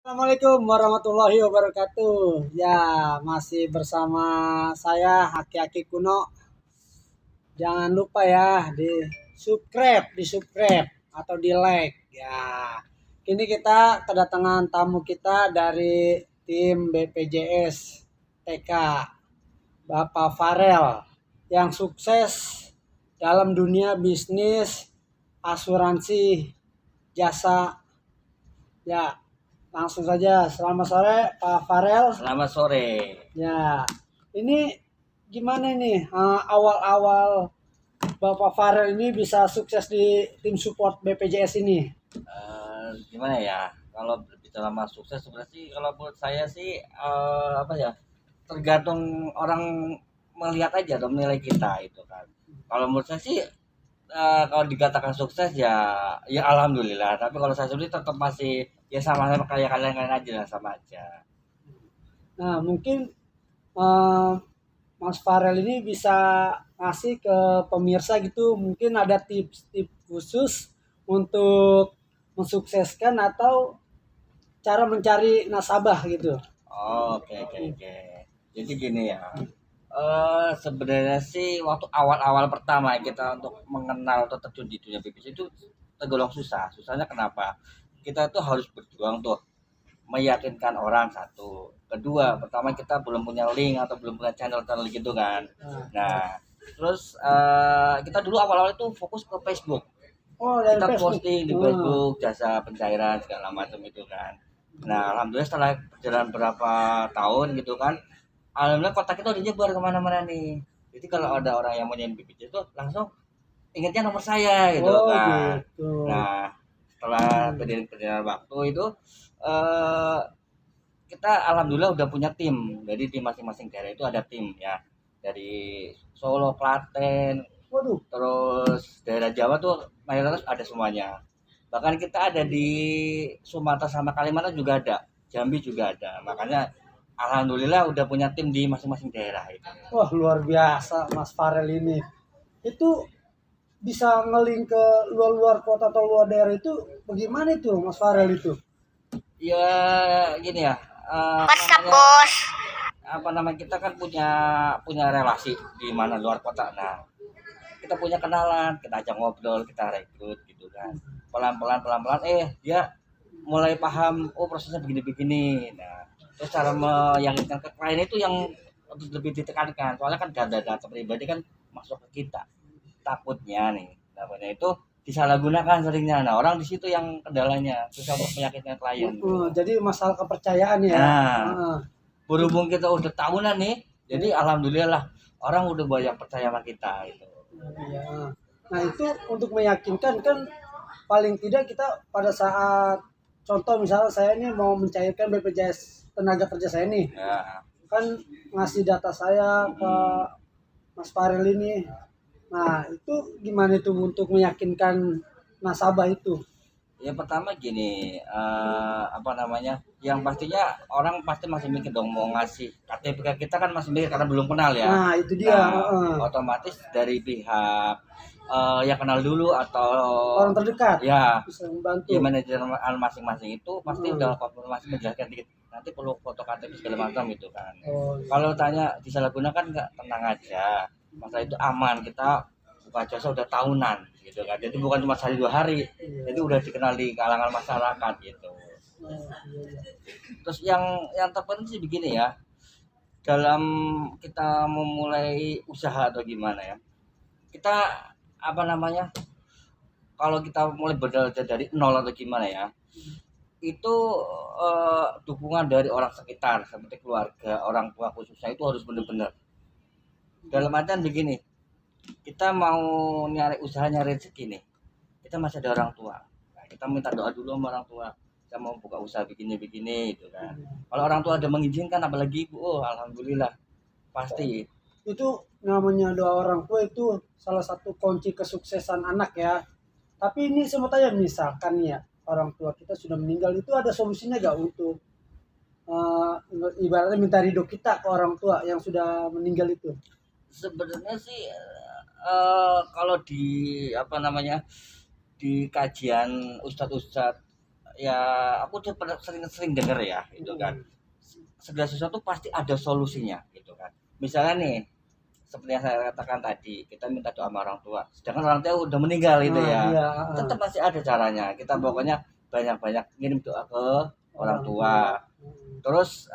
Assalamualaikum warahmatullahi wabarakatuh. Ya, masih bersama saya Haki-Haki Kuno. Jangan lupa ya di subscribe atau di like. Ya, kini kita kedatangan tamu kita dari tim BPJS TK, Bapak Farel, yang sukses dalam dunia bisnis asuransi jasa. Ya, langsung saja. Selamat sore Pak Farel. Selamat sore. Ya, ini gimana nih awal-awal Bapak Farel ini bisa sukses di tim support BPJS ini? Gimana ya? Kalau berbicara mas sukses sebenarnya kalau menurut saya sih apa ya? Tergantung orang melihat aja dong nilai kita itu kan. Kalau menurut saya sih kalau dikatakan sukses ya alhamdulillah. Tapi kalau saya sendiri tetap masih ya sama-sama kayak kalian-kalian aja lah, sama aja. Nah, mungkin eh, Mas Farel ini bisa ngasih ke pemirsa gitu, mungkin ada tips-tips khusus untuk mensukseskan atau cara mencari nasabah gitu. Oh, oke oke oke. Jadi gini ya. Sebenarnya sih waktu awal-awal pertama kita untuk mengenal atau terjun di dunia bisnis itu tergolong susah. Susahnya kenapa? Kita tuh harus berjuang tuh meyakinkan orang satu. Kedua, pertama kita belum punya link atau belum punya channel-channel gitu kan. Nah, Nah, terus kita dulu awal-awal itu fokus ke Facebook. oh, dari Kita Facebook. posting di Facebook jasa pencairan segala macam itu kan. Nah, alhamdulillah setelah berjalan berapa tahun gitu kan, alhamdulillah kontak kita udah nyebar kemana-mana nih. Jadi kalau ada orang yang mau nyanyi BPJS itu langsung ingatnya nomor saya gitu Oh kan. gitu. Nah, setelah Hmm. berjalan waktu itu eh, kita alhamdulillah udah punya tim. Jadi di masing-masing daerah itu ada tim ya. Dari Solo, Klaten, Waduh. terus daerah Jawa tuh mayoritas ada semuanya. Bahkan kita ada di Sumatera sama Kalimantan juga ada. Jambi juga ada. Makanya alhamdulillah udah punya tim di masing-masing daerah itu. Wah, luar biasa Mas Farel ini. Itu bisa ngelink ke luar-luar kota atau luar daerah itu bagaimana itu Mas Farel itu? Ya gini ya. WhatsApp bos. Apa namanya kita kan punya punya relasi di mana luar kota. Nah, kita punya kenalan, kita ajak ngobrol, kita rekrut gitu kan. Pelan-pelan pelan-pelan dia mulai paham, oh prosesnya begini-begini. Nah, terus cara meyakinkan ke klien itu yang lebih ditekankan. Soalnya kan data-data pribadi kan masuk ke kita. Takutnya itu disalahgunakan seringnya. Nah, orang di situ yang kendalanya susah untuk meyakinkan klien. Jadi masalah kepercayaan ya. Nah, Heeh. berhubung kita udah tahunan nih, jadi alhamdulillah lah orang udah banyak percaya sama kita itu. Iya. Nah, itu untuk meyakinkan kan paling tidak kita pada saat contoh misalnya saya ini mau mencairkan BPJS tenaga kerja saya nih, Ya, kan ngasih data saya ke Mas Farel ini. Nah, itu gimana itu untuk meyakinkan nasabah itu? ya pertama gini, apa namanya? Yang pastinya orang pasti masih mikir dong mau ngasih KTP ke kita kan masih mikir karena belum kenal ya. Nah, itu dia. Nah, otomatis dari pihak yang kenal dulu atau Orang terdekat ya bisa membantu. ya manajer masing-masing itu pasti Hmm. udah konfirmasi menjelaskan dikit. Nanti perlu foto KTP segala macam gitu kan. Oh, iya. Kalau tanya disalahgunakan nggak, tenang aja. Masalah itu aman, kita buka jasa udah tahunan gitu kan. Jadi bukan cuma sehari 2 hari. Iya. Jadi udah dikenal di kalangan masyarakat gitu. Oh, iya, iya. Terus yang terpenting sih begini ya. Dalam kita memulai usaha atau gimana ya. Kita apa namanya? Kalau kita mulai belajar dari nol atau gimana ya. Itu dukungan dari orang sekitar seperti keluarga, orang tua khususnya itu harus benar-benar. Dalam artian begini, kita mau nyari usaha nyari rezeki nih, kita masih ada orang tua. Nah, kita minta doa dulu sama orang tua. Kita mau buka usaha begini-begini gitu kan. Kalau orang tua ada mengizinkan apalagi ibu, oh alhamdulillah pasti. Itu namanya doa orang tua itu salah satu kunci kesuksesan anak ya. Tapi ini sebetulnya misalkan ya orang tua kita sudah meninggal itu ada solusinya gak untuk eh, ibaratnya minta ridho kita ke orang tua yang sudah meninggal itu? Sebenarnya sih kalau di apa namanya di kajian ustadz-ustadz ya aku tuh sering dengar ya itu kan, segala sesuatu pasti ada solusinya gitu kan. Misalnya nih seperti yang saya katakan tadi, kita minta doa sama orang tua, sedangkan orang tua udah meninggal itu ya, Iya, tetap masih ada caranya. Kita pokoknya banyak-banyak ngirim doa ke orang tua. Terus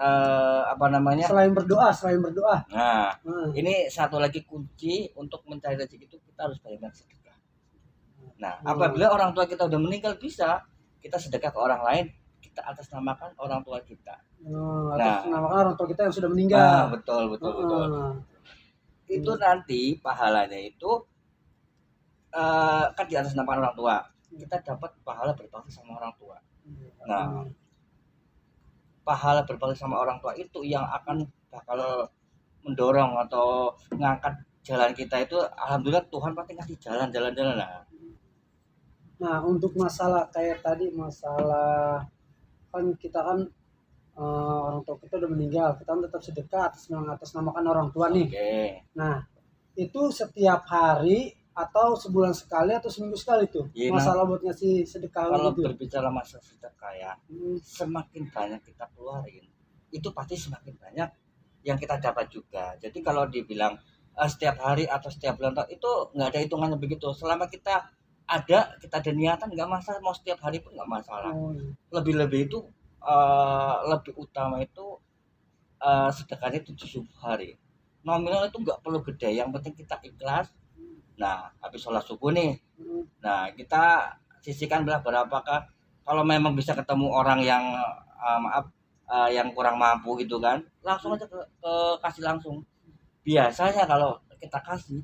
apa namanya, Selain berdoa. nah Hmm. ini satu lagi kunci untuk mencari rezeki itu, kita harus banyak sedekah. Nah apabila orang tua kita udah meninggal, bisa kita sedekah ke orang lain, kita atasnamakan orang tua kita. Atas Nah, nama orang tua kita yang sudah nah meninggal. betul. Heeh. Itu nanti pahalanya itu kan di atas nama orang tua, kita dapat pahala berbakti sama orang tua. Nah pahala berbakti sama orang tua itu yang akan bakal mendorong atau ngangkat jalan kita itu, alhamdulillah Tuhan pasti ngasih jalan lah. Nah, untuk masalah kayak tadi masalah kan kita kan orang tua kita udah meninggal, kita kan tetap sedekah atas namakan orang tua nih. Oke. Nah, itu setiap hari atau sebulan sekali atau seminggu sekali tuh Iya, masalah buat ngasih sedekah Kalau gitu. berbicara masalah sedekah ya, Hmm. semakin banyak kita keluarin, itu pasti semakin banyak yang kita dapat juga. Jadi kalau dibilang setiap hari atau setiap bulan, itu nggak ada hitungannya begitu. Selama kita ada niatan, nggak masalah. Mau setiap hari pun nggak masalah. Oh, iya. Lebih-lebih itu lebih utama itu sedekahnya 7 hari. Nominal itu nggak perlu gede, yang penting kita ikhlas. Nah habis sholat subuh nih, Hmm. nah kita sisihkan berapakah, kalau memang bisa ketemu orang yang yang kurang mampu gitu kan, langsung aja kasih langsung. Biasanya kalau kita kasih,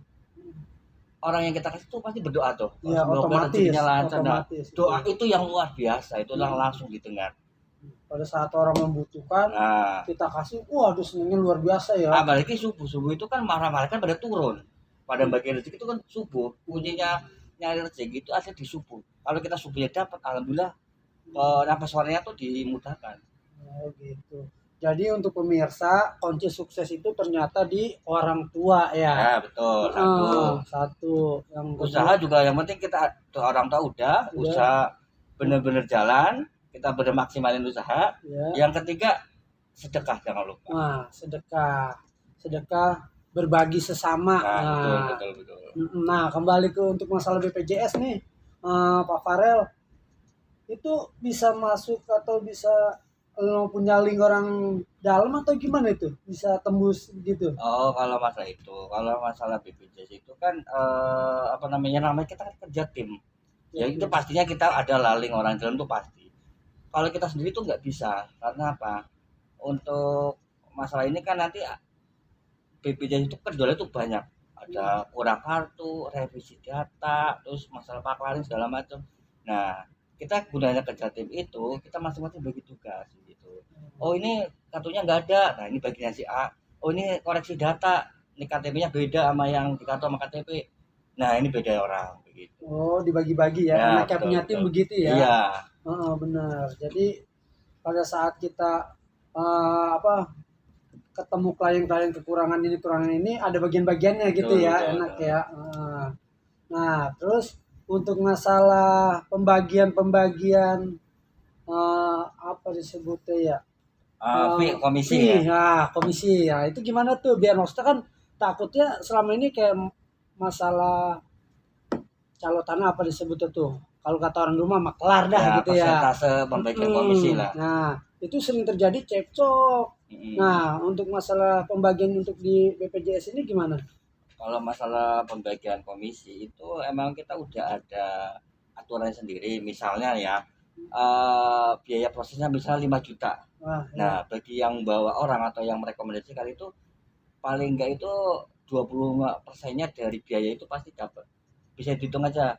orang yang kita kasih itu pasti berdoa tuh, Ya, semoga otomatis, rezekinya lancar. Nah, otomatis. doa itu yang luar biasa, itu langsung didengar. Pada saat orang membutuhkan, Nah kita kasih, waduh senengnya luar biasa ya. apalagi subuh itu kan malaikat pada turun, pada bagi rezeki itu kan subuh. Kuncinya nyari rezeki itu ada di subuh. Kalau kita subuhnya dapat, alhamdulillah sampai sorenya tuh dimudahkan. Oh gitu. Jadi untuk pemirsa, kunci sukses itu ternyata di orang tua ya. Ya betul. Satu. Yang Usaha juga yang penting kita tuh, orang tua udah usaha bener-bener jalan, kita bener maksimalin usaha. ya. Yang ketiga sedekah, jangan lupa. Nah, sedekah berbagi sesama. Nah, betul. Nah, kembali ke untuk masalah BPJS nih, Pak Farel, itu bisa masuk atau bisa punya link orang dalam atau gimana itu? Bisa tembus gitu? Oh, kalau masalah BPJS itu kan namanya kita kan kerja tim. Ya itu pastinya kita ada laling orang dalam tuh pasti. Kalau kita sendiri tuh nggak bisa, karena apa? Untuk masalah ini kan nanti BPJS itu kendala itu banyak. Ada kurang kartu, revisi data, terus masalah paklarin segala macam. Nah, kita gunanya kerja tim itu, kita masing-masing bagi tugas gitu. Oh ini kartunya nggak ada, nah ini bagian si A. Oh ini koreksi data, ini KTP-nya beda sama yang di kartu sama KTP. Nah ini beda orang begitu. Oh, dibagi-bagi ya. Ya, Anaknya punya tim betul. begitu ya. Iya. Benar. Jadi pada saat kita ketemu klien-klien kekurangan ini ada bagian-bagiannya gitu Betul, ya, betul, enak betul. ya. Nah, terus untuk masalah pembagian apa disebutnya ya? Komisi Fee. ya. Nah, komisi ya. Itu gimana tuh? Biar maksudnya kan takutnya selama ini kayak masalah calo tanah apa disebutnya tuh? Kalau kata orang rumah maklar dah Ya, gitu ya. persentase pembagian komisi lah. Nah, itu sering terjadi cekcok. Nah, untuk masalah pembagian untuk di BPJS ini gimana? Kalau masalah pembagian komisi itu emang kita udah ada aturannya sendiri. Misalnya ya, biaya prosesnya misalnya 5 juta. Wah, Nah, bagi yang bawa orang atau yang merekomendasikan itu, paling enggak itu 25%-nya dari biaya itu pasti dapat. Bisa dihitung aja,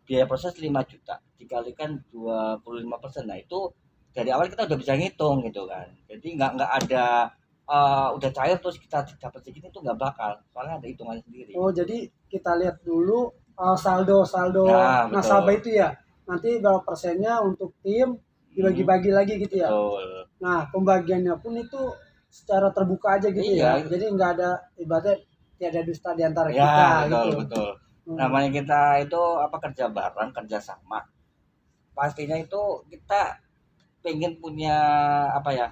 biaya proses 5 juta dikalikan 25%. Nah itu dari awal kita udah bisa ngitung gitu kan. Jadi nggak ada udah cair terus kita dapat segini, itu nggak bakal, soalnya ada hitungannya sendiri. Oh, jadi kita lihat dulu saldo Nah, betul. nasabah itu ya. Nanti berapa persennya untuk tim dibagi-bagi lagi gitu ya. Betul. Nah, pembagiannya pun itu secara terbuka aja gitu Iya. ya. Jadi nggak ada ibaratnya tiada dusta di antara Ya kita betul gitu. betul. Namanya kita itu kerja bareng, kerja sama. pastinya itu kita pengen punya apa ya,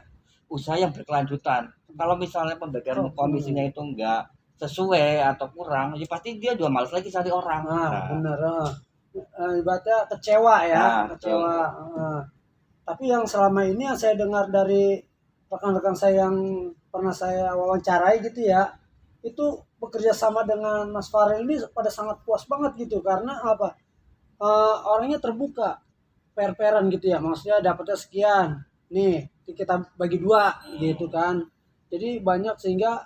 usaha yang berkelanjutan. Kalau misalnya pembagian komisinya itu enggak sesuai atau kurang, ya pasti dia juga malas lagi cari orang. Nah, bener. Ibaratnya kecewa ya, Nah, kecewa. Tapi yang selama ini yang saya dengar dari rekan-rekan saya yang pernah saya wawancarai gitu ya, itu bekerja sama dengan Mas Farel ini pada sangat puas banget gitu karena apa? Orangnya terbuka, per-peran gitu ya, maksudnya dapatnya sekian, nih kita bagi dua gitu kan. Jadi banyak sehingga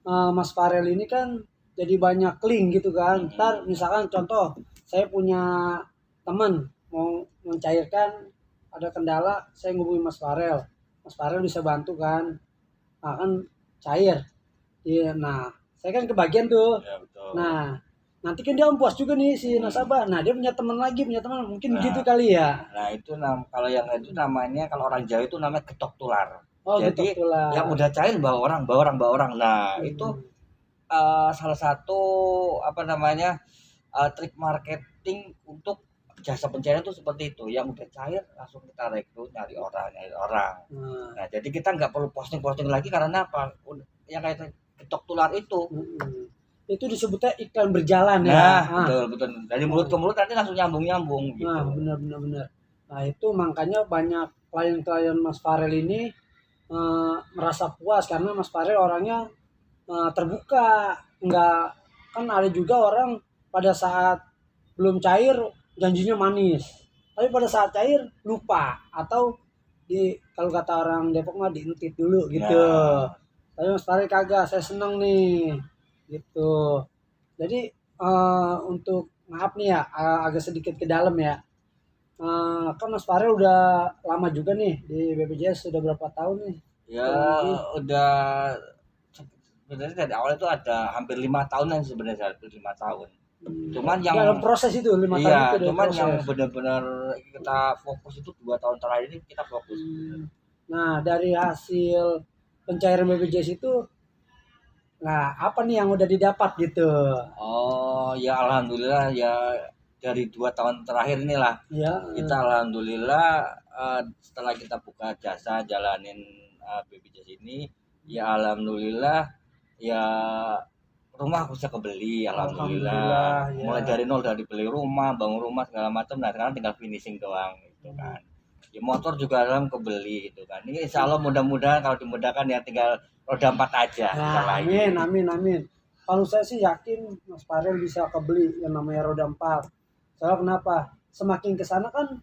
Mas Farel ini kan jadi banyak link gitu kan. Ntar misalkan contoh saya punya teman mau mencairkan ada kendala, saya ngubungi Mas Farel. Mas Farel bisa bantu kan. Nah, kan cair. Iya, nah saya kan kebagian tuh. ya betul. Nah, nanti kan dia puas juga nih si nasabah. Nah, dia punya teman lagi, punya teman mungkin gitu kali ya. Nah itu kalau yang itu namanya, kalau orang Jawa itu namanya getok tular. Oh, Jadi gitu pula. yang udah cair bawa orang. Nah itu salah satu apa namanya, trik marketing untuk jasa pencarian itu seperti itu. Yang udah cair langsung kita rekrut, nyari orang. Nah jadi kita nggak perlu posting lagi karena apa? Yang kayak getok tular itu. Itu disebutnya iklan berjalan ya. Nah, betul. Dari mulut ke mulut nanti langsung nyambung gitu. Nah, benar. Nah, itu makanya banyak klien-klien Mas Farel ini merasa puas karena Mas Farel orangnya terbuka. Enggak, kan ada juga orang pada saat belum cair janjinya manis. Tapi pada saat cair lupa atau kalau kata orang Depok mah dientit dulu gitu. Tapi Mas Farel kagak, saya seneng nih gitu. Jadi untuk maaf nih ya, agak sedikit ke dalam ya. Kan Mas Farel udah lama juga nih di BPJS, sudah berapa tahun nih? Ya udah, sebenarnya dari awal itu ada hampir 5 tahunan sebenarnya, 5 tahun. Cuman yang dalam proses itu 5 tahun iya, itu cuman proses. yang benar-benar kita fokus itu 2 tahun terakhir ini kita fokus. Nah, dari hasil pencairan BPJS itu, nah apa nih yang udah didapat gitu? Oh ya alhamdulillah ya, dari 2 tahun terakhir inilah Ya. kita alhamdulillah setelah kita buka jasa jalanin BPJS ini, ya alhamdulillah ya rumah bisa kebeli alhamdulillah. Ya. Mulai dari nol, dari beli rumah, bangun rumah segala macam. Nah sekarang tinggal finishing doang gitu kan. Ya motor juga dalam kebeli gitu kan. Ini insya Allah mudah-mudahan kalau dimudahkan ya tinggal roda 4 aja. Nah, amin. Kalau saya sih yakin Mas Farel bisa kebeli yang namanya roda 4. Soalnya kenapa? Semakin ke sana kan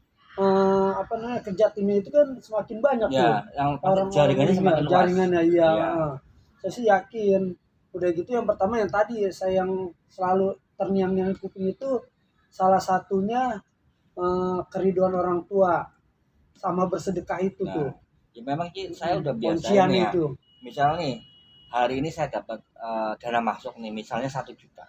apa namanya, kerja timnya itu kan semakin banyak Ya, tuh. yang Orang jaringannya semakin luas. Jaringannya iya. Iya. Saya sih yakin. Udah gitu yang pertama yang tadi saya yang selalu terngiang-ngiang kuping itu salah satunya keriduan orang tua sama bersedekah itu Nah, tuh. ya memang saya udah biasa Kuncian ini ya. itu. Misalnya nih, hari ini saya dapat dana masuk nih, misalnya 1 juta.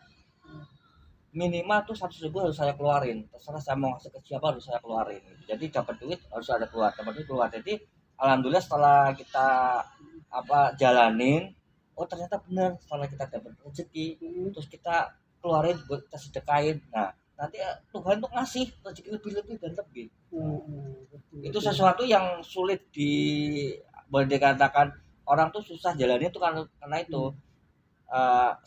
Minimal tuh 100.000 harus saya keluarin. Terserah saya mau ngasih ke siapa harus saya keluarin. Jadi dapat duit harus ada keluar, Jadi alhamdulillah setelah kita jalanin, oh ternyata benar, setelah kita dapat rezeki, terus kita keluarin buat kita sedekahin. Nah, nanti Tuhan tuh ngasih rezeki lebih dan lebih. Itu sesuatu yang sulit boleh dikatakan orang tuh susah jalannya tuh karena itu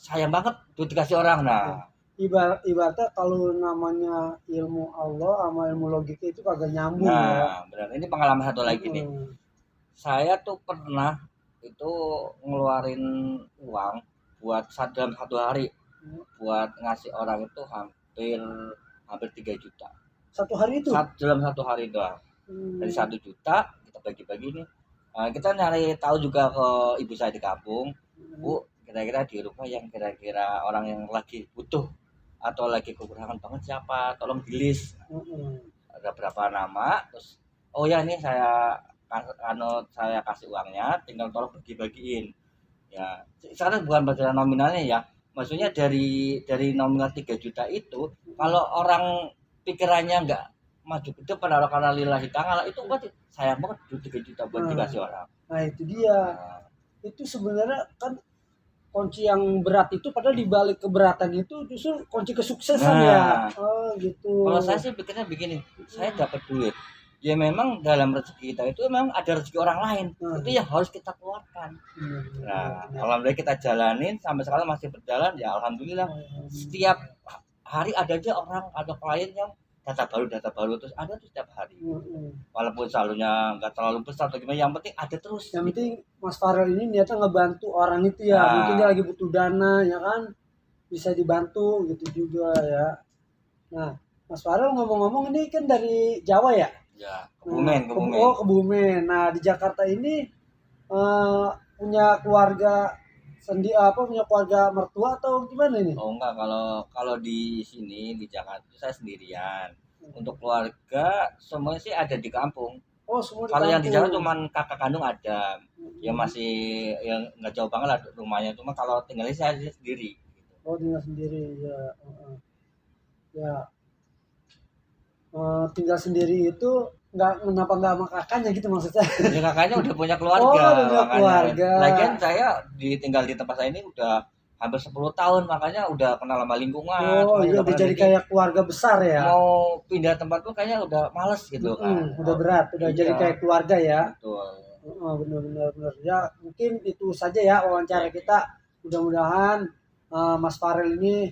sayang banget duit dikasih orang. Nah, ibaratnya kalau namanya ilmu Allah sama ilmu logika itu kagak nyambung ya. Nah, benar. Ini pengalaman satu lagi nih. Saya tuh pernah itu ngeluarin uang buat dalam 1 hari buat ngasih orang itu hampir 3 juta. 1 hari itu? Dalam 1 hari doang. Dari 1 juta kita bagi-bagi nih. Kita nyari tahu juga ke ibu saya di kampung. Bu, kira-kira di rumah yang kira-kira orang yang lagi butuh atau lagi kekurangan banget siapa, tolong di list. Ada berapa nama, terus oh ya ini saya kasih uangnya, tinggal tolong bagi-bagiin ya. Sekarang bukan berdasarkan nominalnya ya, maksudnya dari nominal 3 juta itu, kalau orang pikirannya nggak maju ke depan karena lillahi ta'ala, itu berarti sayang banget 3 juta buat dikasih orang. Nah itu dia. Itu sebenarnya kan kunci yang berat itu, padahal di balik keberatan itu justru kunci kesuksesan Nah. ya. Oh gitu. Kalau saya sih pikirnya begini, saya dapat duit. Ya memang dalam rezeki kita itu memang ada rezeki orang lain. Itu yang harus kita keluarkan. Nah, alhamdulillah kita jalanin sampai sekarang masih berjalan ya alhamdulillah. Setiap hari ada aja orang atau klien yang data baru terus ada tuh setiap hari. Walaupun saldonya nggak terlalu besar atau gimana, yang penting ada terus. Yang penting Mas Farel ini niatnya ngebantu orang itu ya. Nah. Mungkin dia lagi butuh dana ya kan, bisa dibantu gitu juga ya. Nah, Mas Farel ngomong-ngomong ini kan dari Jawa ya? Ya, Kebumen. Oh, Kebumen. Nah, di Jakarta ini punya keluarga punya keluarga mertua atau gimana ini? Oh enggak, kalau di sini di Jakarta saya sendirian. Untuk keluarga semuanya sih ada di kampung. Oh, semua di Kalau yang di kampung. Jakarta cuman kakak kandung ada. Ya masih yang nggak jauh banget lah rumahnya. Cuma kalau tinggalnya saya sendiri. Oh, tinggal sendiri ya. Ya. Tinggal sendiri itu kenapa nggak sama kakaknya gitu maksudnya? Ya kakaknya udah punya keluarga. Oh, udah punya makanya. keluarga. Lagian saya tinggal di tempat saya ini udah hampir 10 tahun, makanya udah kenal sama lingkungan. Oh semuanya iya, udah pernah jadi kayak keluarga besar ya. mau pindah tempat tuh kayaknya udah males gitu kan. Udah berat, udah Iya. jadi kayak keluarga ya. Betul. Benar. Ya mungkin itu saja ya wawancara kita. Mudah-mudahan Mas Farel ini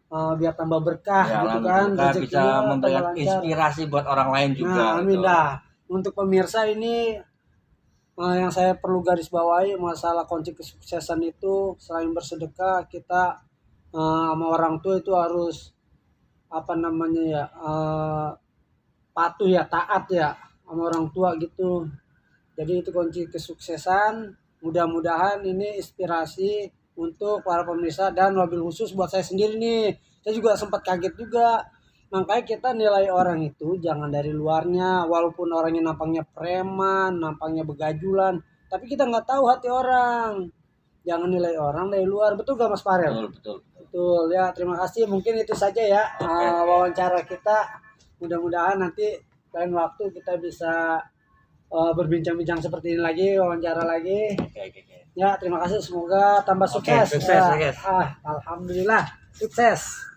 biar tambah berkah Ya, gitu kan, alhamdulillah bisa rezekinya memberikan tambah lancar. inspirasi buat orang lain juga. Nah, amin gitu. dah. Untuk pemirsa ini yang saya perlu garis bawahi, masalah kunci kesuksesan itu selain bersedekah, kita sama orang tua itu harus patuh ya, taat ya sama orang tua gitu. Jadi itu kunci kesuksesan. Mudah-mudahan ini inspirasi untuk para pemirsa dan wabil khusus buat saya sendiri nih. Saya juga sempat kaget juga. Makanya kita nilai orang itu jangan dari luarnya, walaupun orangnya nampaknya preman, nampaknya begajulan, tapi kita nggak tahu hati orang. Jangan nilai orang dari luar, betul gak Mas Farel? Betul. Betul ya. Terima kasih. Mungkin itu saja ya wawancara kita. Mudah-mudahan nanti lain waktu kita bisa berbincang-bincang seperti ini lagi, wawancara lagi. Oke. Ya, terima kasih. Semoga tambah sukses. Sukses. Alhamdulillah, sukses.